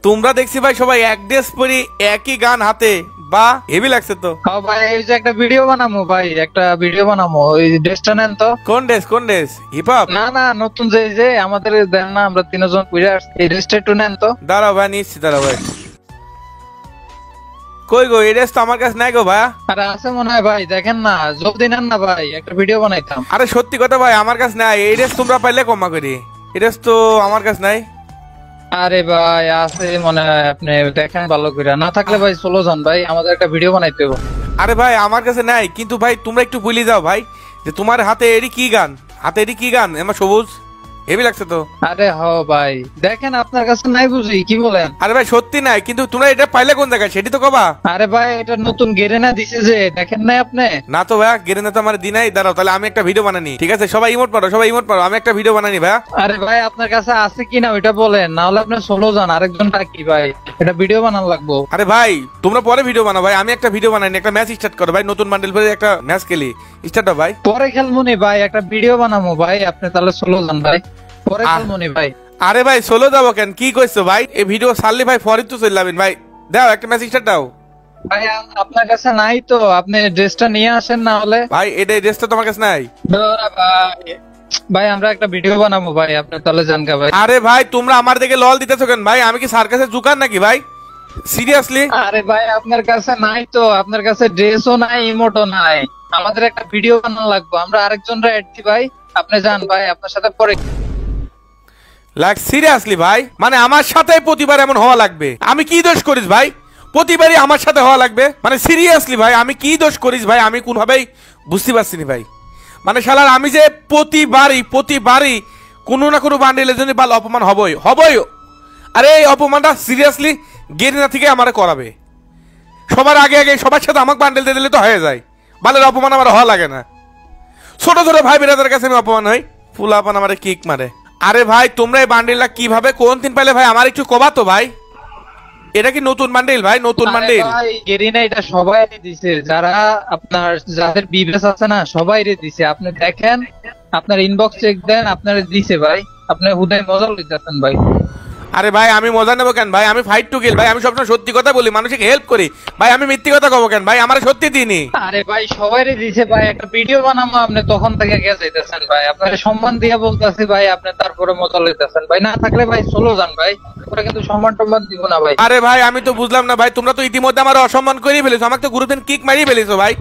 তোমরা দেখছি ভাই সবাই এক ড্রেস পরি একই গান হাতে, বা হেভি লাগছে তো। ভাই এই যে একটা ভিডিও বানাবো ভাই, একটা ভিডিও বানাবো, ওই ড্রেসটা নেন তো। কোন ড্রেস হিপ হপ? না নতুন যে আমাদের দেন না, আমরা তিনজন পরে আসছি, এই ড্রেসটা একটু নেন তো। দাঁড়াও ভাই, নিচ্ছি, দাঁড়াও ভাই। কই গো, এই ড্রেস তো আমার কাছে নাই গো ভাই। আরে আছে মনে হয় ভাই, দেখেন না, জলদি নেন না ভাই, একটা ভিডিও বানাইতাম। আরে সত্যি কথা ভাই, আমার কাছে নাই এই ড্রেস, তোমরা পাইলে কমা করি। এই ড্রেস তো আমার কাছে নাই। আরে ভাই আছে মনে হয়, আপনি দেখেন ভালো করে, না থাকলে ভাই চলো যান ভাই, আমাদের একটা ভিডিও বানাইতে হবে। আরে ভাই আমার কাছে নাই, কিন্তু ভাই তোমরা একটু ভুলে যাও ভাই, যে তোমার হাতে এরই কি গান, হাতে এরই কি গান, আমার সবুজ হেভি লাগছে তো। আরে হ ভাই, দেখেন আপনার কাছে নাই বুঝি, কি বলেন? আরে ভাই সত্যি নাই, কিন্তু তোমরা এটা পাইলে কোন জায়গায় সেটি তো কবা। আরে ভাই এটা নতুন গেরেনা দিছে যে, দেখেন নাই আপনি? না তো ভাই, গেরেনা তো আমার দিনাই। দাঁড়াও তাহলে আমি একটা ভিডিও বানানি, ঠিক আছে? সবাই ইমোট পারো, আমি একটা ভিডিও বানানি ভাই। আরে ভাই আপনার কাছে আছে কিনা ওইটা বলেন, না হলে আপনি সোলো যান, আরেকজন ডাকি ভাই, এটা ভিডিও বানানো লাগবো। আরে ভাই তোমরা পরে ভিডিও বানাও ভাই, আমি একটা ভিডিও বানাইনি, একটা ম্যাচ স্টার্ট করো ভাই, নতুন বান্ডেল পরে একটা ম্যাচ খেলি, স্টার্ট দাও ভাই। পরে খেলবনি ভাই, একটা ভিডিও বানাবো ভাই, আপনি তাহলে সোলো যান ভাই, পরে খেলবনি ভাই। আরে ভাই সোলো যাবো কেন, কি কইছো ভাই? এই ভিডিও ছাড়লি ভাই ফরিদ তো চলে যাবেন ভাই। দাও একটা ম্যাচ স্টার্ট দাও ভাই। আপনার কাছে নাই তো আপনি ড্রেসটা নিয়ে আসেন, না হলে ভাই। এটা ড্রেসটা তোমার কাছে নাই? ভাই আমরা একটা ভিডিও বানাবো ভাই, আপনি তাহলে যান গা ভাই। আরে ভাই তোমরা আমার দিকে লল দিতেছো কেন ভাই? আমি কি সার্কাসে জুকার নাকি ভাই? সিরিয়াসলি? আরে ভাই আপনার কাছে নাই তো, আপনার কাছে ড্রেসও নাই, ইমোটও নাই, আমাদের একটা ভিডিও বানানো লাগবে, আমরা আরেকজনরা অ্যাড দিই ভাই, আপনি যান ভাই, আপনার সাথে পরে। লাইক সিরিয়াসলি ভাই, মানে আমার সাথে প্রতিবার এমন হওয়া লাগবে? আমি কি দোষ করিস ভাই প্রতিবারই আমার সাথে হওয়া লাগবে? মানে সিরিয়াসলি ভাই, আমি কি দোষ করিস ভাই? আমি কোনভাবেই বুঝতে পারছি না ভাই। মানে শালার আমি যে প্রতিবারই কোনো না কোনো বান্ডেলের জন্য বাল অপমান হবই। আরে এই অপমানটা সিরিয়াসলি গেরিনা থেকে আমার করাবে। সবার আগে সবার সাথে আমাকে বান্ডেল দিয়ে দিলে তো হয়ে যায়, বালের অপমান আমার হওয়া লাগে না। ছোট ভাই বেরাদের কাছে আমি অপমান হই, ফুলাপান আমার কিক মারে। আরে ভাই তোমরা এই বান্ডেলটা কিভাবে কোন দিন পাইলে ভাই আমার একটু কবা তো ভাই। এটা কি নতুন বান্ডেল ভাই? নতুন বান্ডেল গেরিনা এটা সবাই দিছে, যারা আপনার যাদের বিবেস আছে না সবাই দিছে, আপনি দেখেন, আপনার ইনবক্স চেক দেন, আপনার দিছে ভাই, আপনি হুদায় মজা লইতেছেন ভাই। আরে ভাই আমি মজা নেবো কেন ভাই? আমি ফাইট টু কিল ভাই, আমি সবসময় সত্যি কথা বলি, মানুষকে হেল্প করি ভাই, আমি মিথ্যে কথা কব কেন ভাই? আমার সত্যি দিইনি। আরে ভাই সবাই দিছে ভাই, একটা ভিডিও বানাবো, আপনি তখন থেকে গিয়ে যাইতেছেন ভাই, আপনার সম্মান দিয়ে বলতেছি ভাই, আপনি তারপরে মজা লইতেছেন ভাই, না থাকলে ভাই চলো যান ভাই, ওরা কিন্তু সম্মান টম্মান দিব না ভাই। আরে ভাই আমি তো বুঝলাম না ভাই, তোমরা তো ইতিমধ্যে আমার অসম্মান করে ফেলেছো, আমাকে তো গ্রুপে কিক মারিয়ে ফেলেছো ভাই।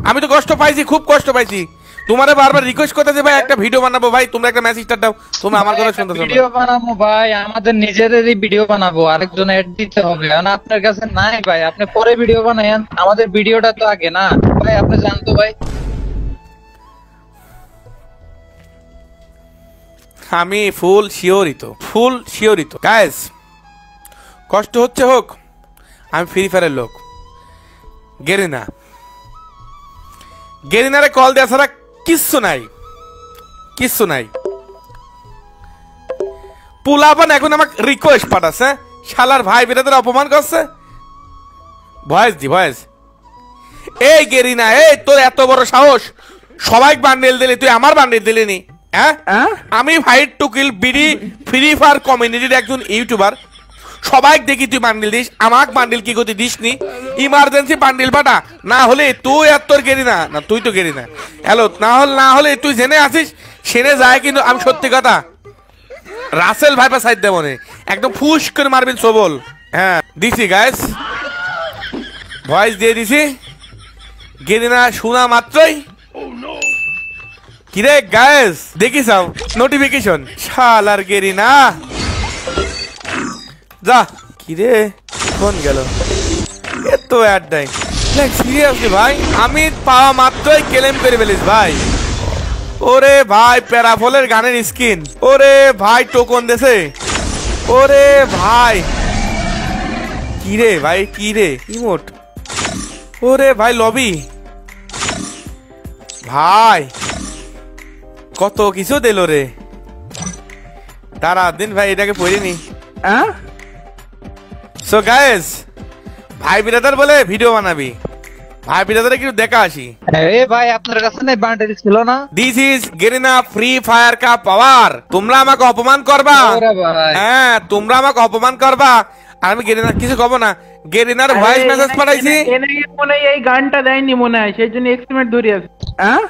আমি তো কষ্ট পাইছি, খুব কষ্ট পাইছি। তোমারে বারবার রিকোয়েস্ট করতেছি ভাই একটা ভিডিও বানাবো ভাই, তোমরা একটা মেসেজ দাও। তোমরা আমার কথা শুনতেছো না? ভিডিও বানাবো ভাই, আমাদের নিজেদেরই ভিডিও বানাবো, আরেকজন এড দিতে হবে, কারণ আপনার কাছে নাই ভাই, আপনি পরে ভিডিও বানায়েন, আমাদের ভিডিওটা তো আগে না ভাই, আপনি জানতো ভাই। আমি ফুল শিওরিত গাইস, কষ্ট হচ্ছে হোক, আমি ফ্রি ফায়ারের লোক। গেরিনারে কল দেওয়া ছাড়া কিচ্ছু নাই। পুলাপান এখন আমাকে রিকোয়েস্ট পাঠাচ্ছে, শালার ভাই বেরাদের অপমান করছে। ভয়েস এই গেরিনা, এই তোর এত বড় সাহস, সবাই বান্ডেল দিলি, তুই আমার বান্ডেল দিলি নি? হ্যাঁ, আমি fight to kill BD free fire কমিউনিটির একজন ইউটিউবার, সবাই দেখি তুই বান্ডেল দিস, আমাকে বান্ডেল কি করতে দিস নি? ইমার্জেন্সি বান্ডেল পাঠা, না হলে তুই আর তোর গেরিনা, না তুই তো গেরিনা হ্যালো, না হলে তুই জেনে আসিস সেনে যায়, কিন্তু আমি সত্যি কথা রাসেল ভাইপা সাইড দেব মনে একদম ফুস করে মারবেন সবল। হ্যাঁ দিছি গাইস, ভয়েস দিয়ে দিছি। গেরিনা শোনা মাত্রই কিরে গাইস দেখিস নোটিফিকেশন, শালার গেরিনা যা। কিরে ফোন গেল, এত অ্যাড দেয় সিরিয়াসলি ভাই? আমি পাওয়া মাত্রই ক্লেম করে ফেলিস ভাই। ওরে ভাই প্যারাফলের গানের স্কিন, ওরে ভাই টোকন দেছে, ওরে ভাই কিরে ইমোট, ওরে ভাই লবি ভাই, কত কিছু দিল রে। তারা দিন ভাই এটাকে পড়িনি। সো গাইস, ভাই বিরাদার বলে ভিডিও বানাবি, ভাই বিরাদারে কিছু দেখা আসি। এ ভাই আপনার কাছে নাই বান্ডেল ছিল না? This is Garena free fire কা পাওয়ার। তোমরা আমাকে অপমান করবা, হ্যাঁ তোমরা আমাকে অপমান করবা, আর আমি গেরিনা কিছু কব না, গেরিনার ভয়েস মেসেজ পাঠাইছি। মনে হয় এই গানটা দেয়নি মনে হয়, সেই জন্য এক্সট্রিমেট ধরে আছে। হ্যাঁ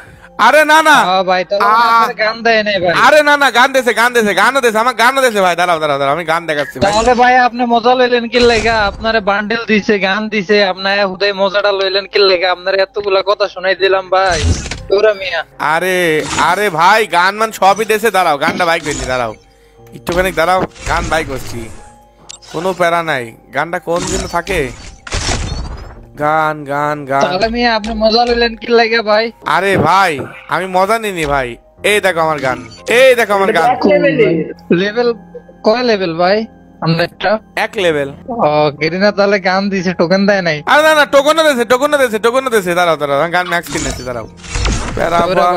আরে না না ভাই তাহলে গান দেয় নাই ভাই। আরে না না গানও দেছে আমার গানও দেছে ভাই। দাঁড়াও আমি গান দেখাচ্ছি ভাই। তাহলে ভাই আপনি মজা লইলেন কি লেগা? আপনারে বান্ডেল দিছে, গান দিছে, আপনার হুদাই মজাটা লইলেন কি লেগা? আপনার এতগুলা কথা শোনাই দিলাম ভাই। তোরা মিয়া আরে ভাই গান মান সবই দেশে। দাঁড়াও গানটা বাইক করছি, দাঁড়াও একটুখানি দাঁড়াও, গান বাইক করছি, কোনো প্যারা নাই। গানটা কোন দিন থাকে? গান গান গান। তাহলে মিয়া আপনি মজা লইলেন কি লেগা ভাই? আরে ভাই আমি মজা নিনি ভাই। এই দেখো আমার গান, লেভেল কয় লেভেল ভাই? আমরা একটা 1 লেভেল। ও গেরিনা তাহলে গান দিছে, টোকেন দেয় নাই? আরে না টোকনও দেছে। দাঁড়াও গান ম্যাক্স কিনেছি, দাঁড়াও।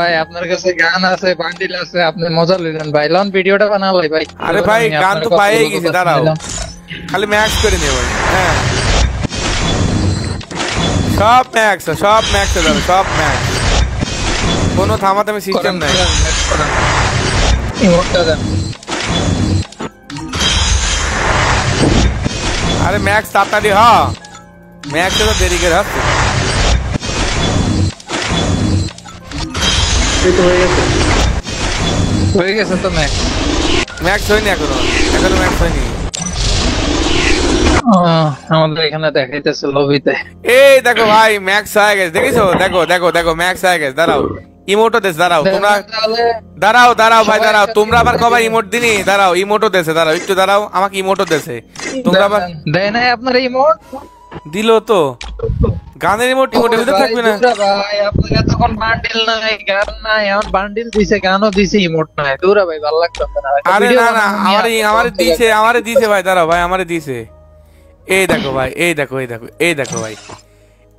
ভাই আপনার কাছে গান আছে, বান্ডিল আছে, আপনি মজা লইলেন ভাই। লন ভিডিওটা বানালাই ভাই। আরে ভাই গান তো পাইয়ে গেছি, দাঁড়াও খালি ম্যাক্স করে নিয়ে ভাই। হ্যাঁ সব ম্যাক্স দাঁড়াও, সব ম্যাক্স, কোনো থামাথামি সিস্টেম নাই। আরে ম্যাক্স তাড়াতাড়ি হ, ম্যাক্স তো দেরি করে হচ্ছে। হয়ে গেছে তো ম্যাক্স হয়নি এখনো ম্যাক্স হয়নি। আমাদের এখানে দেখাইতেছে লবিতে। এই দেখো ভাই ম্যাক্স হয়ে গেছে, দেখেছো? দেখো ম্যাক্স হয়ে গেছে। দাঁড়াও ইমোটো দেশ, দাঁড়াও তোমরা, দাঁড়াও ভাই দাঁড়াও, তোমরা আবার কবার ইমোট দিনি? দাঁড়াও ইমোটো দেশে, দাঁড়াও একটু দাঁড়াও, আমাকে ইমোটো দেশে। তোমরা আবার দেয় নাই আপনার ইমোট? দিলো তো গানের ইমোট ভিতরে থাকবে না ভাই। আপনার এতক্ষণ বান্ডিল নাই, গান নাই, এখন বান্ডিল দিছে, গানও দিছে, ইমোট নাই। দূরা ভাই ভালো লাগতো না। আরে না আমারে দিছে ভাই। দাঁড়াও ভাই আমারে দিছে। এই দেখো ভাই, এই দেখো ভাই,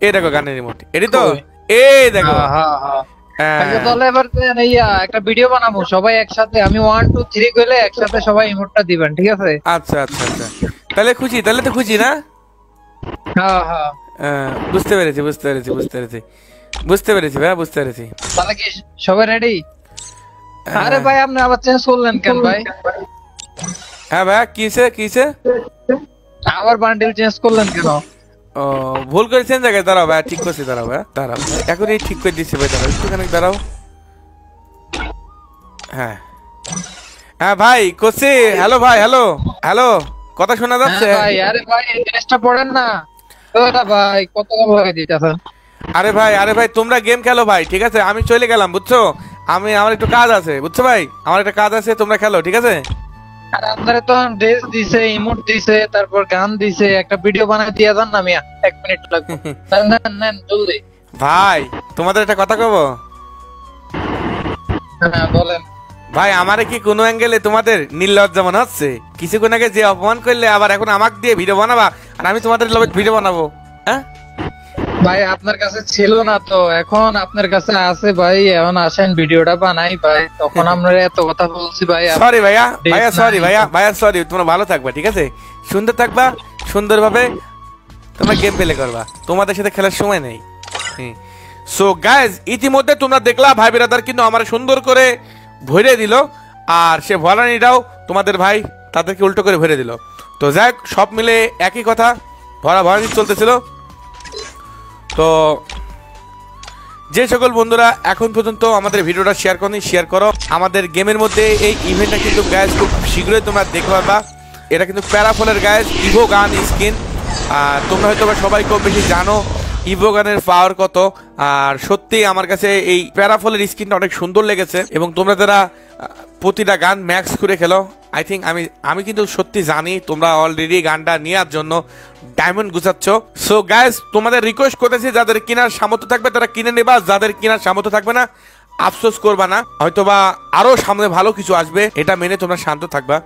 এই দেখো গানের রিমোট, এটি তো এই দেখো। তাহলে এবার একটা ভিডিও বানাবো সবাই একসাথে। আমি 1 2 3 কইলে একসাথে সবাই ইমোটটা দিবেন, ঠিক আছে? আচ্ছা তাহলে তো খুশি না? বুঝতে পেরেছি ভাই, বুঝতে পেরেছি। তাহলে কি সবাই রেডি? আরে ভাই আপনি আবার চেঞ্জ করলেন কেন ভাই? হ্যাঁ ভাই কিসে আবার বান্ডিল চেঞ্জ করলেন কেন? ও ভুল করেছেন জায়গায়। দাঁড়াও ভাই ঠিক করছি, দাঁড়াও এখনই ঠিক করে দিচ্ছি ভাই। দাঁড়াও একটুখানি দাঁড়াও। হ্যাঁ ভাই করছি। হ্যালো ভাই, হ্যালো কথা শোনা যাচ্ছে? আরে ভাই চেষ্টা পড়েন না ভাই, কত লাগে দিতেছেন? আরে ভাই তোমরা গেম খেলো ভাই, ঠিক আছে? আমি চলে গেলাম, বুঝছো? আমার একটু কাজ আছে, বুঝছো ভাই? আমার একটা কাজ আছে, তোমরা খেলো, ঠিক আছে? আর আপনারা তো ড্রেস দিছে, ইমোট দিছে, তারপর গান দিছে, একটা ভিডিও বানাই দিয়া যান না মিয়া। 1 মিনিট লাগবে। নেন জলদি ভাই। তোমাদের একটা কথা কব? হ্যাঁ বলেন ভাই। আমারে কি কোনো অ্যাঙ্গেলে তোমাদের নির্লজ্জা মনে হচ্ছে? কিছুক্ষণ আগে যে অপমান করলে, আবার এখন আমাকে দিয়ে ভিডিও বানাবা, আর আমি তোমাদের লগে ভিডিও বানাবো? হ্যাঁ ভাই আপনার কাছে ছিল না তো, এখন আপনার কাছে আছে ভাই। এখন আসেন ভিডিওটা বানাই ভাই। তখন আমরা এত কথা বলছি ভাই। সরি ভাইয়া সরি। তোমরা ভালো থাকবা, ঠিক আছে? সুন্দর থাকবা, সুন্দরভাবে তোমরা গেম প্লে করবা। তোমাদের সাথে খেলার সময় নেই। সো গাইজ ইতিমধ্যে তোমরা দেখলা ভাই বিরাদার কিন্তু আমার সুন্দর করে ভরে দিল, আর সে ভরানিটাও তোমাদের ভাই তাদেরকে উল্টো করে ভরে দিল। তো যাক সব মিলে একই কথা, ভরানি চলতেছিল। তো যে সকল বন্ধুরা এখন পর্যন্ত আমাদের ভিডিওটা শেয়ার করো। আমাদের গেমের মধ্যে এই ইভেন্টটা কিন্তু গাইজ খুব শীঘ্রই তোমরা দেখতে পারবা। এটা কিন্তু প্যারাফলের গাইজ ইভো গান স্কিন। আর তোমরা হয়তো সবাই খুব বেশি জানো ইভো গানের পাওয়ার কত। আর সত্যি আমার কাছে এই প্যারাফলের স্কিনটা অনেক সুন্দর লেগেছে, এবং তোমরা যারা প্রতিটা গান ম্যাক্স করে খেলো, আই থিঙ্ক আমি কিন্তু সত্যি জানি তোমরা অলরেডি গানটা নেওয়ার জন্য ডায়মন্ড গুছাচ্ছ। সো গাইজ তোমাদের রিকোয়েস্ট করতেছি, যাদের কেনার সামর্থ্য থাকবে তারা কিনে নেবা, যাদের কেনার সামর্থ্য থাকবে না আফসোস করবা না, হয়তোবা আরো সামনে ভালো কিছু আসবে, এটা মেনে তোমরা শান্ত থাকবা।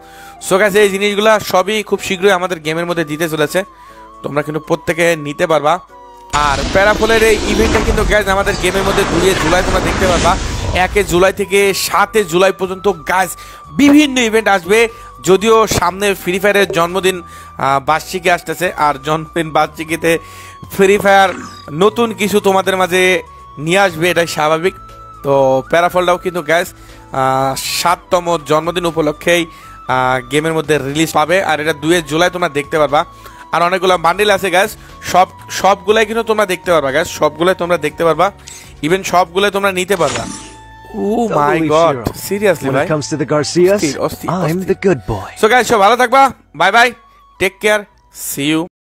সো গাইজ এই জিনিসগুলা সবই খুব শীঘ্রই আমাদের গেমের মধ্যে দিতে চলেছে, তোমরা কিন্তু প্রত্যেকে নিতে পারবা। আর প্যারাফলের এই ইভেন্টটা কিন্তু গাইজ আমাদের গেমের মধ্যে 2 জুলাই তোমরা দেখতে পারবা। 1 জুলাই থেকে 7 জুলাই পর্যন্ত গাইজ বিভিন্ন ইভেন্ট আসবে। যদিও সামনে ফ্রি ফায়ারের জন্মদিন বার্ষিকী আসতেছে, আর জন্মদিন বার্ষিকীতে ফ্রি ফায়ার নতুন কিছু তোমাদের মাঝে নিয়ে আসবে, এটাই স্বাভাবিক। তো প্যারাফলটাও কিন্তু গাইজ 7তম জন্মদিন উপলক্ষেই গেমের মধ্যে রিলিজ পাবে, আর এটা 2 জুলাই তোমরা দেখতে পারবা। আর অনেকগুলো বান্ডিল আছে গ্যাস, সবগুলাই কিন্তু তোমরা দেখতে পারবা গ্যাস, সবগুলাই তোমরা দেখতে পারবা, ইভেন সবগুলাই তোমরা নিতে পারবা। ও মাই গড, সিরিয়াসলি When ভাই। it comes to the Garcias, অস্থির, I'm the good boy. So guys, সব ভালো থাকবা, bye bye, take care, see you.